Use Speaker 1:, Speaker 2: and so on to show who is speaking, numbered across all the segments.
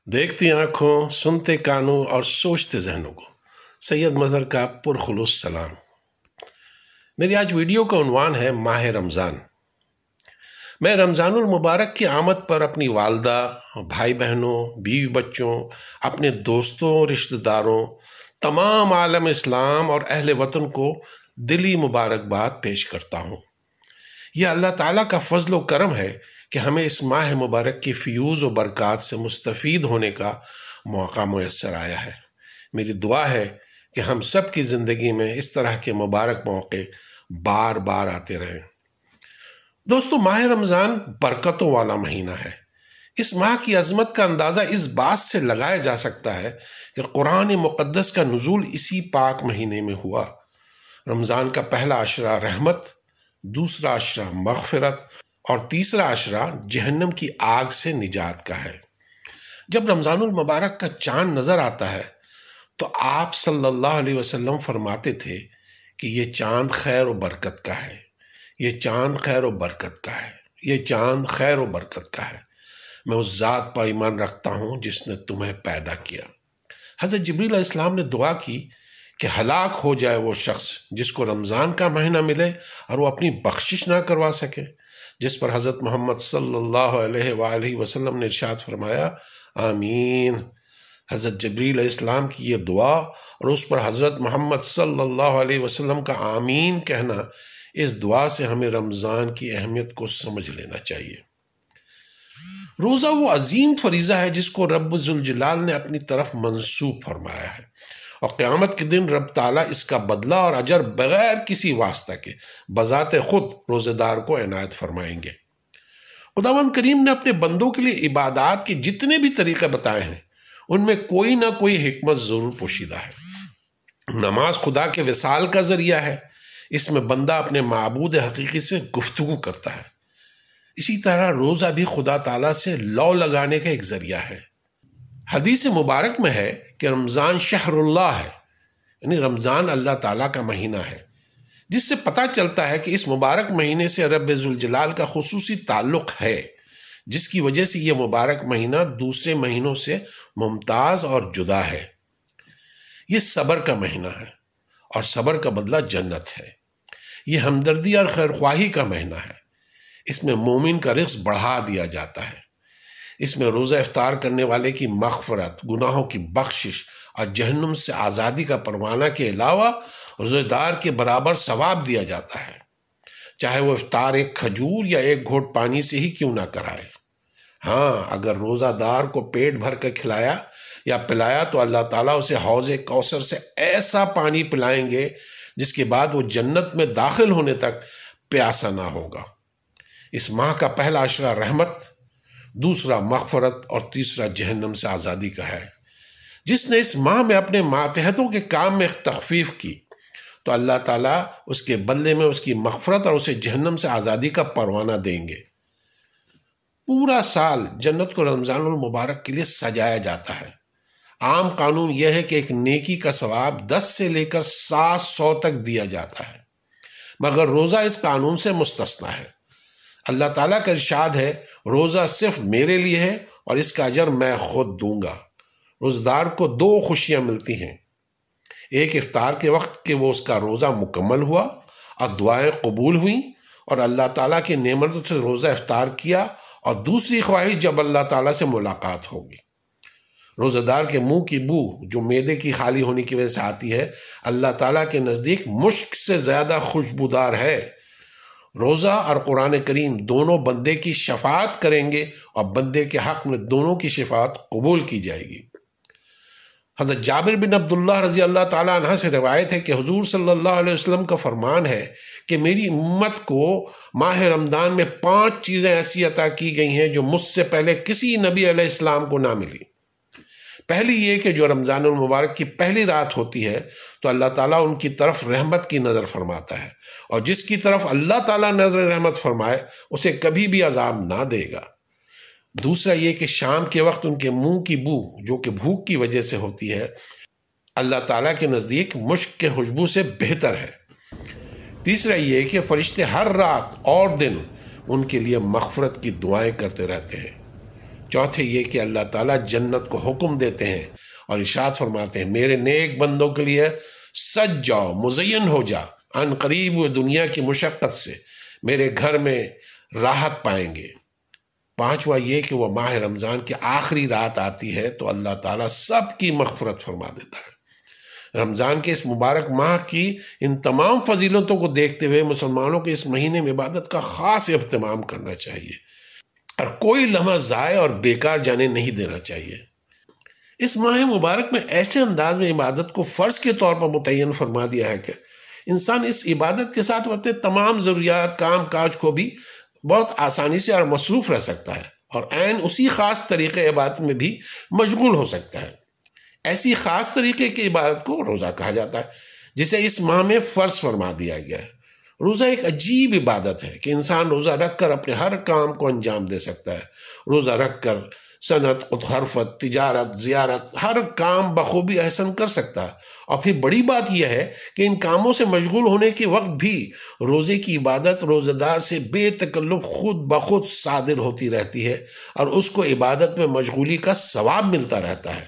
Speaker 1: دیکھتی آنکھوں، سنتے کانوں اور سوچتے ذہنوں کو سید مظہر کا پرخلوص سلام۔ میری آج ویڈیو کا عنوان ہے ماہ رمضان۔ میں رمضان المبارک کی آمد پر اپنی والدہ، بھائی بہنوں، بیوی بچوں، اپنے دوستوں، رشتہ داروں، تمام عالم اسلام اور اہل وطن کو دلی مبارکباد پیش کرتا ہوں۔ یہ اللہ تعالیٰ کا فضل و کرم ہے کہ ہمیں اس ماہ مبارک کی فیوز و برکات سے مستفید ہونے کا موقع میسر آیا ہے۔ میری دعا ہے کہ ہم سب کی زندگی میں اس طرح کے مبارک موقع بار بار آتے رہیں۔ دوستو، ماہ رمضان برکتوں والا مہینہ ہے۔ اس ماہ کی عظمت کا اندازہ اس بات سے لگایا جا سکتا ہے کہ قرآن مقدس کا نزول اسی پاک مہینے میں ہوا۔ رمضان کا پہلا عشرہ رحمت، دوسرا عشرہ مغفرت اور تیسرا عشرہ جہنم کی آگ سے نجات کا ہے۔ جب رمضان المبارک کا چاند نظر آتا ہے تو آپ صلی اللہ علیہ وسلم فرماتے تھے کہ یہ چاند خیر و برکت کا ہے، یہ چاند خیر و برکت کا ہے، یہ چاند خیر و برکت کا ہے۔ میں اس ذات پر ایمان رکھتا ہوں جس نے تمہیں پیدا کیا۔ حضرت جبریل علیہ السلام نے دعا کی کہ ہلاک ہو جائے وہ شخص جس کو رمضان کا مہینہ ملے اور وہ اپنی بخشش نہ کروا سکے، جس پر حضرت محمد صلی اللہ علیہ وآلہ وسلم نے ارشاد فرمایا، آمین۔ حضرت جبریل علیہ السلام کی یہ دعا اور اس پر حضرت محمد صلی اللہ علیہ وسلم کا آمین کہنا، اس دعا سے ہمیں رمضان کی اہمیت کو سمجھ لینا چاہیے۔ روزہ وہ عظیم فریضہ ہے جس کو رب ذوالجلال نے اپنی طرف منسوب فرمایا ہے، اور قیامت کے دن رب تعالیٰ اس کا بدلہ اور اجر بغیر کسی واسطہ کے بذات خود روزہ دار کو عنایت فرمائیں گے۔ خداوند کریم نے اپنے بندوں کے لیے عبادات کے جتنے بھی طریقے بتائے ہیں ان میں کوئی نہ کوئی حکمت ضرور پوشیدہ ہے۔ نماز خدا کے وصال کا ذریعہ ہے، اس میں بندہ اپنے معبود حقیقی سے گفتگو کرتا ہے۔ اسی طرح روزہ بھی خدا تعالیٰ سے لو لگانے کا ایک ذریعہ ہے۔ حدیث مبارک میں ہے کہ رمضان شہر اللہ ہے، یعنی رمضان اللہ تعالیٰ کا مہینہ ہے، جس سے پتہ چلتا ہے کہ اس مبارک مہینے سے رب ذوالجلال کا خصوصی تعلق ہے، جس کی وجہ سے یہ مبارک مہینہ دوسرے مہینوں سے ممتاز اور جدا ہے۔ یہ صبر کا مہینہ ہے اور صبر کا بدلہ جنت ہے۔ یہ ہمدردی اور خیرخواہی کا مہینہ ہے۔ اس میں مومن کا رزق بڑھا دیا جاتا ہے۔ اس میں روزہ افطار کرنے والے کی مغفرت، گناہوں کی بخشش اور جہنم سے آزادی کا پروانہ کے علاوہ روزہ دار کے برابر ثواب دیا جاتا ہے، چاہے وہ افطار ایک کھجور یا ایک گھونٹ پانی سے ہی کیوں نہ کرائے۔ ہاں، اگر روزہ دار کو پیٹ بھر کر کھلایا یا پلایا تو اللہ تعالیٰ اسے حوض کوثر سے ایسا پانی پلائیں گے جس کے بعد وہ جنت میں داخل ہونے تک پیاسا نہ ہوگا۔ اس ماہ کا پہلا عشرہ رحمت، دوسرا مغفرت اور تیسرا جہنم سے آزادی کا ہے۔ جس نے اس ماہ میں اپنے ماتحتوں کے کام میں تخفیف کی تو اللہ تعالیٰ اس کے بدلے میں اس کی مغفرت اور اسے جہنم سے آزادی کا پروانہ دیں گے۔ پورا سال جنت کو رمضان المبارک کے لیے سجایا جاتا ہے۔ عام قانون یہ ہے کہ ایک نیکی کا ثواب 10 سے لے کر 700 تک دیا جاتا ہے، مگر روزہ اس قانون سے مستثنا ہے۔ اللہ تعالیٰ کا ارشاد ہے، روزہ صرف میرے لیے ہے اور اس کا اجر میں خود دوں گا۔ روزہ دار کو 2 خوشیاں ملتی ہیں، ایک افطار کے وقت کہ وہ اس کا روزہ مکمل ہوا اور دعائیں قبول ہوئیں اور اللہ تعالیٰ کی نعمتوں سے روزہ افطار کیا، اور دوسری خواہش جب اللہ تعالیٰ سے ملاقات ہوگی۔ روزہ دار کے منہ کی بو جو معدے کی خالی ہونے کی وجہ سے آتی ہے، اللہ تعالیٰ کے نزدیک مشک سے زیادہ خوشبودار ہے۔ روزہ اور قرآن کریم دونوں بندے کی شفاعت کریں گے اور بندے کے حق میں دونوں کی شفاعت قبول کی جائے گی۔ حضرت جابر بن عبداللہ رضی اللہ تعالیٰ عنہ سے روایت ہے کہ حضور صلی اللہ علیہ وسلم کا فرمان ہے کہ میری امت کو ماہ رمضان میں 5 چیزیں ایسی عطا کی گئی ہیں جو مجھ سے پہلے کسی نبی علیہ السلام کو نہ ملی۔ پہلی یہ کہ جو رمضان المبارک کی پہلی رات ہوتی ہے تو اللہ تعالیٰ ان کی طرف رحمت کی نظر فرماتا ہے، اور جس کی طرف اللہ تعالیٰ نظر رحمت فرمائے اسے کبھی بھی عذاب نہ دے گا۔ دوسرا یہ کہ شام کے وقت ان کے منہ کی بو جو کہ بھوک کی وجہ سے ہوتی ہے، اللہ تعالیٰ کے نزدیک مشک کے خوشبو سے بہتر ہے۔ تیسرا یہ کہ فرشتے ہر رات اور دن ان کے لیے مغفرت کی دعائیں کرتے رہتے ہیں۔ چوتھے یہ کہ اللہ تعالیٰ جنت کو حکم دیتے ہیں اور ارشاد فرماتے ہیں میرے نیک بندوں کے لیے سج جاؤ، مزین ہو جا، ان قریب وہ دنیا کی مشقت سے میرے گھر میں راحت پائیں گے۔ پانچواں یہ کہ وہ ماہ رمضان کی آخری رات آتی ہے تو اللہ تعالیٰ سب کی مغفرت فرما دیتا ہے۔ رمضان کے اس مبارک ماہ کی ان تمام فضیلتوں کو دیکھتے ہوئے مسلمانوں کو اس مہینے میں عبادت کا خاص اہتمام کرنا چاہیے اور کوئی لمحہ ضائع اور بیکار جانے نہیں دینا چاہیے۔ اس ماہ مبارک میں ایسے انداز میں عبادت کو فرض کے طور پر متعین فرما دیا ہے کہ انسان اس عبادت کے ساتھ اپنے تمام ضروریات کام کاج کو بھی بہت آسانی سے اور مصروف رہ سکتا ہے اور عین اسی خاص طریقے عبادت میں بھی مشغول ہو سکتا ہے۔ ایسی خاص طریقے کی عبادت کو روزہ کہا جاتا ہے جسے اس ماہ میں فرض فرما دیا گیا ہے۔ روزہ ایک عجیب عبادت ہے کہ انسان روزہ رکھ کر اپنے ہر کام کو انجام دے سکتا ہے۔ روزہ رکھ کر صنعت، حرفت، تجارت، زیارت، ہر کام بخوبی احسن کر سکتا ہے۔ اور پھر بڑی بات یہ ہے کہ ان کاموں سے مشغول ہونے کے وقت بھی روزے کی عبادت روزہ دار سے بے تکلف خود بخود صادر ہوتی رہتی ہے اور اس کو عبادت میں مشغولی کا ثواب ملتا رہتا ہے۔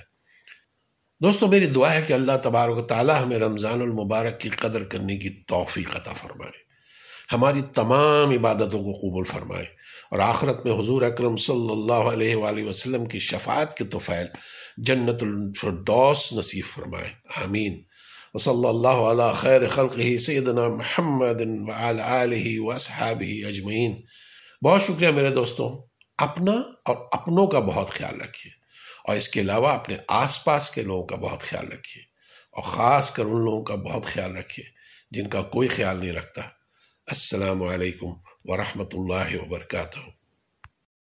Speaker 1: دوستو، میری دعا ہے کہ اللہ تبارک و تعالی ہمیں رمضان المبارک کی قدر کرنے کی توفیق عطا فرمائے، ہماری تمام عبادتوں کو قبول فرمائے اور آخرت میں حضور اکرم صلی اللہ علیہ وآلہ وسلم کی شفاعت کے طفیل جنت الفردوس نصیب فرمائے، آمین۔ وصلی اللہ علی خیر خلقہ سیدنا محمد وعلی آلہ واصحابہ اجمعین۔ بہت شکریہ میرے دوستوں، اپنا اور اپنوں کا بہت خیال رکھیے اور اس کے علاوہ اپنے آس پاس کے لوگوں کا بہت خیال رکھیے اور خاص کر ان لوگوں کا بہت خیال رکھیے جن کا کوئی خیال نہیں رکھتا۔ السلام علیکم ورحمۃ اللہ وبرکاتہ۔